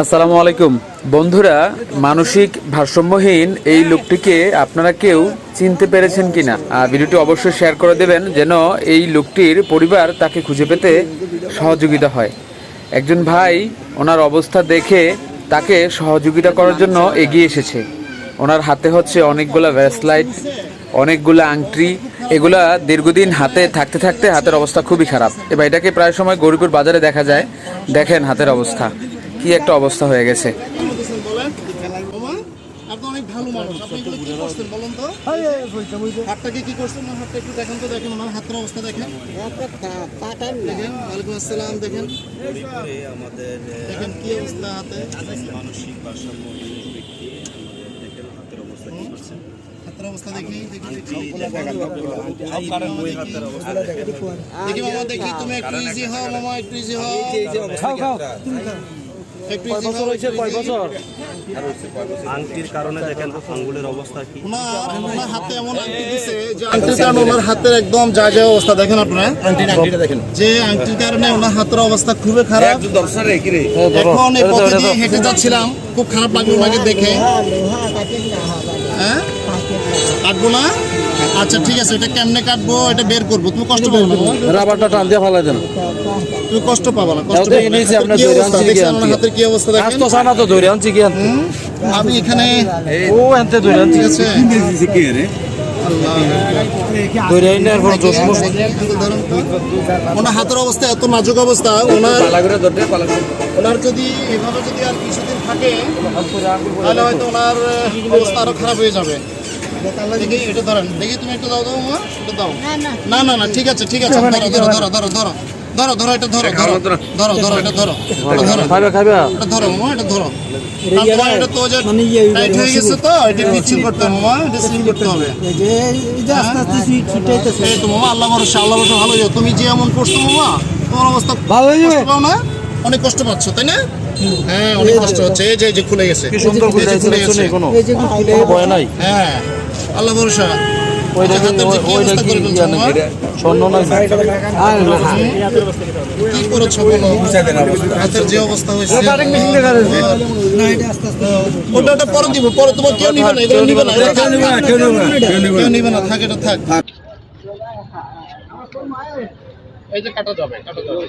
আসসালামু আলাইকুম বন্ধুরা, মানসিক ভারসাম্যহীন এই লোকটিকে আপনারা কেউ চিনতে পেরেছেন কিনা? ভিডিওটি অবশ্যই শেয়ার করে দেবেন যেন এই লোকটির পরিবার তাকে খুঁজে পেতে সহযোগিতা হয়। একজন ভাই ওনার অবস্থা দেখে তাকে সহযোগিতা করার জন্য এগিয়ে এসেছে। ওনার হাতে হচ্ছে অনেকগুলা ব্রেসলাইট, অনেকগুলো আংটি। এগুলা দীর্ঘদিন হাতে থাকতে থাকতে হাতের অবস্থা খুবই খারাপ। এবার এটাকে প্রায় সময় গরিপুর বাজারে দেখা যায়। দেখেন হাতের অবস্থা, কি একটা অবস্থা হয়ে গেছে। অবস্থা দেখি মামা, দেখি তুমি একটু ইজি হও মামা, একটু ইজি হও। আংটির কারণে দেখেন আঙ্গুলের অবস্থা কি। ওনার হাতে এমন আংটি দিছে যে আংটির কারণে ওনার হাতের একদম যা যা অবস্থা দেখেন আপনারা। আংটিটা দেখেন যে আংটির কারণে ওনার হাতের অবস্থা খুবই খারাপ। এখন এই পথে দিয়ে হেঁটে যাচ্ছিলাম, খুব খারাপ লাগলো ওনাকে দেখে। হ্যাঁ, কাটবো না? আচ্ছা ঠিক আছে, এটা কেমনে কাটবো এটা বের করবো। তুমি কষ্ট পাবো না, রাবারটা টান দিয়ে ফালাই দেন। তুমি কষ্ট পাবো না। হাতের কি অবস্থা দেখেন। আমি এখানে ঠিক আছে, ওনার হাতের অবস্থা এত নাজুক অবস্থা। ওনার যদি এভাবে যদি আর কিছুদিন থাকে তাহলে হয়তো ওনার অবস্থা আরো খারাপ হয়ে যাবে। দেখি এটা ধরেন, দেখি তুমি একটু দাও, দাও মা, এটা দাও। না না না, ঠিক আছে ঠিক আছে, ধরো ধরো ধরো ধরো ধরো ধরো ধরো, এটা ধরো ধরো ধরো ধরো, এটা ধরো, এটা ধরো মামা, এটা ধরো। এটা তো টাইট হয়ে গেছে, তো এটা পিচ্ছিল করতে হবে মামা, এটা সিল করতে হবে। এই তো মামা, আল্লাহ ভরসা, আল্লাহ ভরসা ভালো যাও। তুমি যে এমন করছো মামা, তোমার অবস্থা ভালো হয়ে যাবে। পাও না, অনেক কষ্ট পাচ্ছ তাই না? হ্যাঁ, অনেক কষ্ট হচ্ছে। এই যে খুলে গেছে, খুলে গেছে, ভয় নাই। হ্যাঁ, আল্লাহ ভরসা। কি করেছো বলো, হাতের যে অবস্থা হয়েছে। ওটা পরে দিব, পরে তোমার কেউ নিবে না, এগুলো নিবে না, কেউ নিবে না, থাক এটা থাক। এই যে কাটা যাবে, কাটা যাবে।